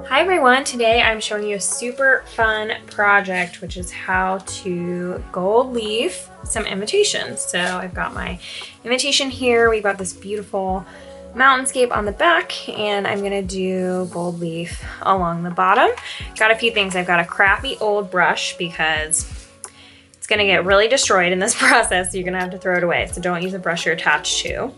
Hi everyone, today I'm showing you a super fun project, which is how to gold leaf some invitations. So I've got my invitation here. We've got this beautiful mountainscape on the back, and I'm gonna do gold leaf along the bottom. Got a few things. I've got a crappy old brush because it's gonna get really destroyed in this process, so you're gonna have to throw it away. So don't use a brush you're attached to.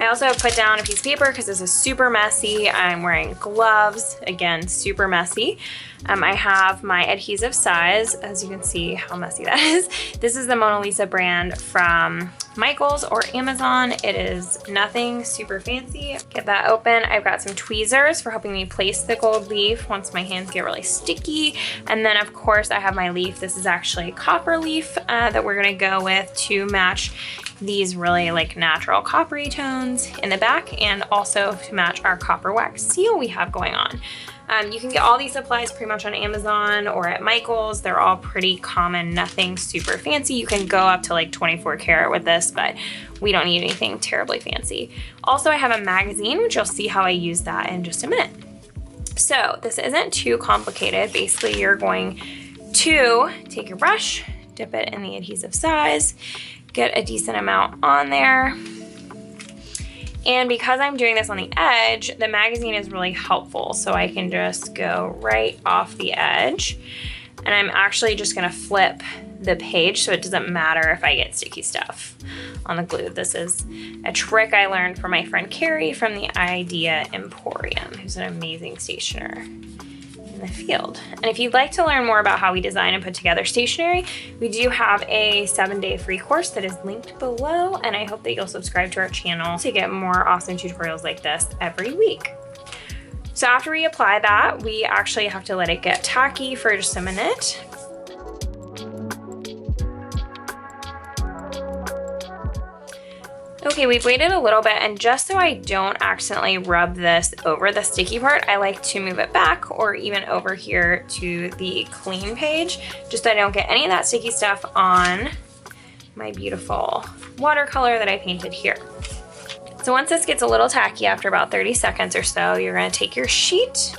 I also have put down a piece of paper because this is super messy. I'm wearing gloves, again, super messy. I have my adhesive size, as you can see how messy that is. This is the Mona Lisa brand from Michaels or Amazon. It is nothing super fancy. Get that open. I've got some tweezers for helping me place the gold leaf once my hands get really sticky. And then of course I have my leaf. This is actually copper leaf that we're gonna go with to match these really like natural coppery tones in the back, and also to match our copper wax seal we have going on. You can get all these supplies pretty much on Amazon or at Michaels. They're all pretty common, nothing super fancy. You can go up to like 24 karat with this, but we don't need anything terribly fancy. Also, I have a magazine, which you'll see how I use that in just a minute. So this isn't too complicated. Basically, you're going to take your brush, dip it in the adhesive size, get a decent amount on there. And because I'm doing this on the edge, the magazine is really helpful. So I can just go right off the edge, and I'm actually just gonna flip the page so it doesn't matter if I get sticky stuff on the glue. This is a trick I learned from my friend Carrie from the Idea Emporium, who's an amazing stationer in the field. And if you'd like to learn more about how we design and put together stationery, we do have a 7-day free course that is linked below, and I hope that you'll subscribe to our channel to get more awesome tutorials like this every week. So after we apply that, we actually have to let it get tacky for just a minute. Okay, we've waited a little bit, and just so I don't accidentally rub this over the sticky part, I like to move it back or even over here to the clean page, just so I don't get any of that sticky stuff on my beautiful watercolor that I painted here. So once this gets a little tacky after about 30 seconds or so, you're gonna take your sheet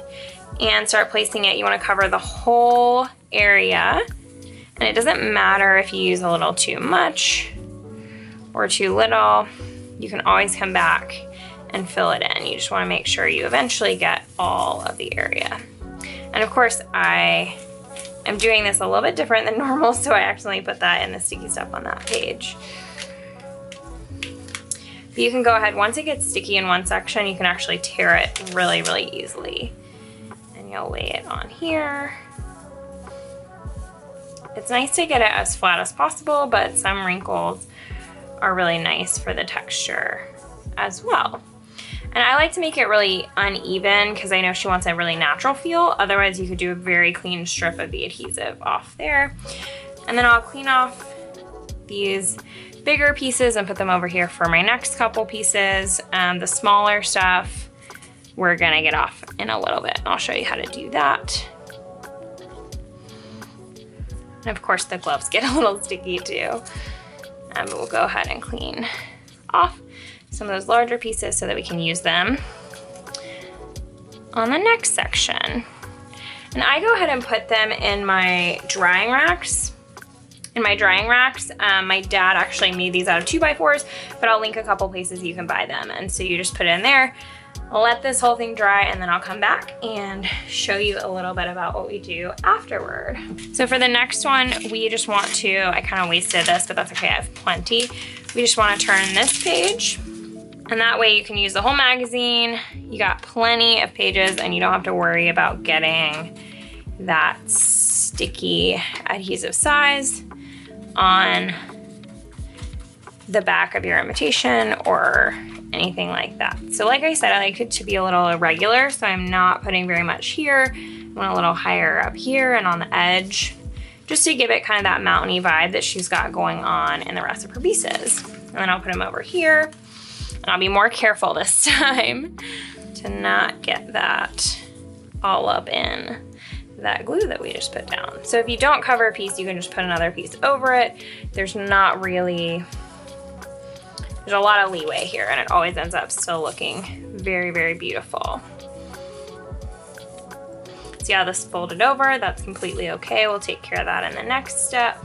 and start placing it. You wanna cover the whole area, and it doesn't matter if you use a little too much or too little. You can always come back and fill it in. You just wanna make sure you eventually get all of the area. And of course, I am doing this a little bit different than normal, so I accidentally put that in the sticky stuff on that page. But you can go ahead, once it gets sticky in one section, you can actually tear it really, really easily. And you'll lay it on here. It's nice to get it as flat as possible, but some wrinkles are really nice for the texture as well. And I like to make it really uneven because I know she wants a really natural feel. Otherwise, you could do a very clean strip of the adhesive off there. And then I'll clean off these bigger pieces and put them over here for my next couple pieces. The smaller stuff we're gonna get off in a little bit. I'll show you how to do that. And of course, the gloves get a little sticky too. But we'll go ahead and clean off some of those larger pieces so that we can use them on the next section. And I go ahead and put them in my drying racks. My dad actually made these out of 2x4s, but I'll link a couple places you can buy them. And so you just put it in there, let this whole thing dry, and then I'll come back and show you a little bit about what we do afterward. So for the next one, we just want to, I kind of wasted this, but that's okay, I have plenty. We just want to turn this page, and that way you can use the whole magazine. You got plenty of pages, and you don't have to worry about getting that sticky adhesive size on the back of your invitation or anything like that. So like I said, I like it to be a little irregular, so I'm not putting very much here. I want a little higher up here and on the edge, just to give it kind of that mountainy vibe that she's got going on in the rest of her pieces. And then I'll put them over here, and I'll be more careful this time to not get that all up in that glue that we just put down. So if you don't cover a piece, you can just put another piece over it. There's not really, there's a lot of leeway here, and it always ends up still looking very, very beautiful. See how this folded over? That's completely okay. We'll take care of that in the next step.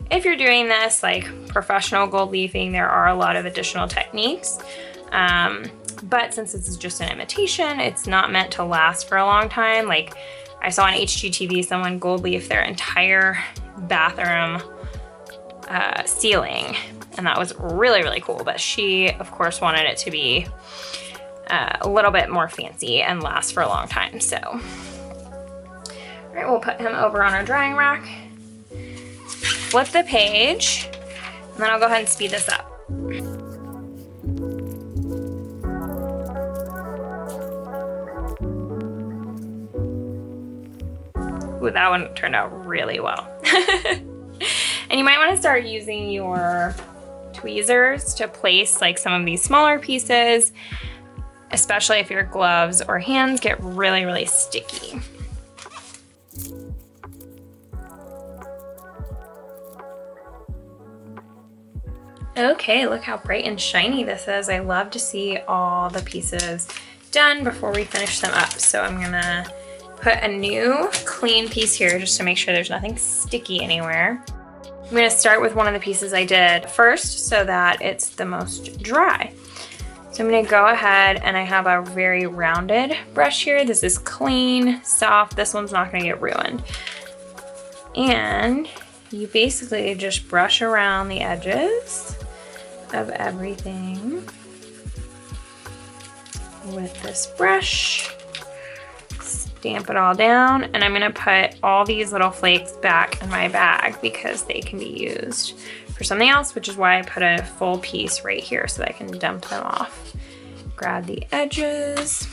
If you're doing this like professional gold leafing, there are a lot of additional techniques. But since this is just an imitation, it's not meant to last for a long time. Like I saw on HGTV someone gold leaf their entire bathroom ceiling, and that was really, really cool. But she, of course, wanted it to be a little bit more fancy and last for a long time. So, all right, we'll put him over on our drying rack. Flip the page, and then I'll go ahead and speed this up. Ooh, that one turned out really well. And you might want to start using your tweezers to place like some of these smaller pieces, especially if your gloves or hands get really, really sticky. Okay, look how bright and shiny this is. I love to see all the pieces done before we finish them up. So I'm gonna put a new clean piece here just to make sure there's nothing sticky anywhere. I'm gonna start with one of the pieces I did first so that it's the most dry. So I'm gonna go ahead, and I have a very rounded brush here. This is clean, soft. This one's not gonna get ruined. And you basically just brush around the edges of everything with this brush. Stamp it all down, and I'm gonna put all these little flakes back in my bag because they can be used for something else, which is why I put a full piece right here so that I can dump them off. Grab the edges.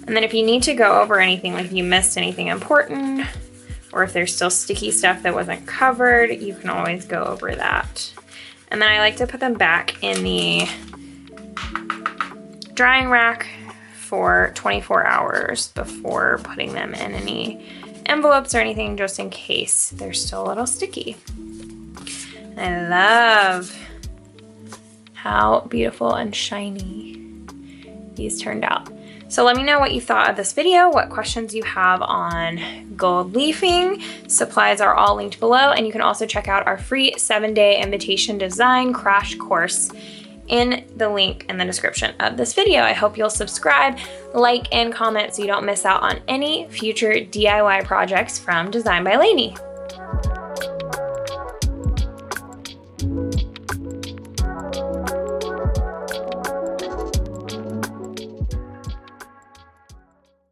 And then if you need to go over anything, like if you missed anything important, or if there's still sticky stuff that wasn't covered, you can always go over that. And then I like to put them back in the drying rack for 24 hours before putting them in any envelopes or anything, just in case they're still a little sticky. I love how beautiful and shiny these turned out. So let me know what you thought of this video, what questions you have on gold leafing. Supplies are all linked below, and you can also check out our free 7-day invitation design crash course in the link in the description of this video. I hope you'll subscribe, like, and comment so you don't miss out on any future DIY projects from Design by Laney.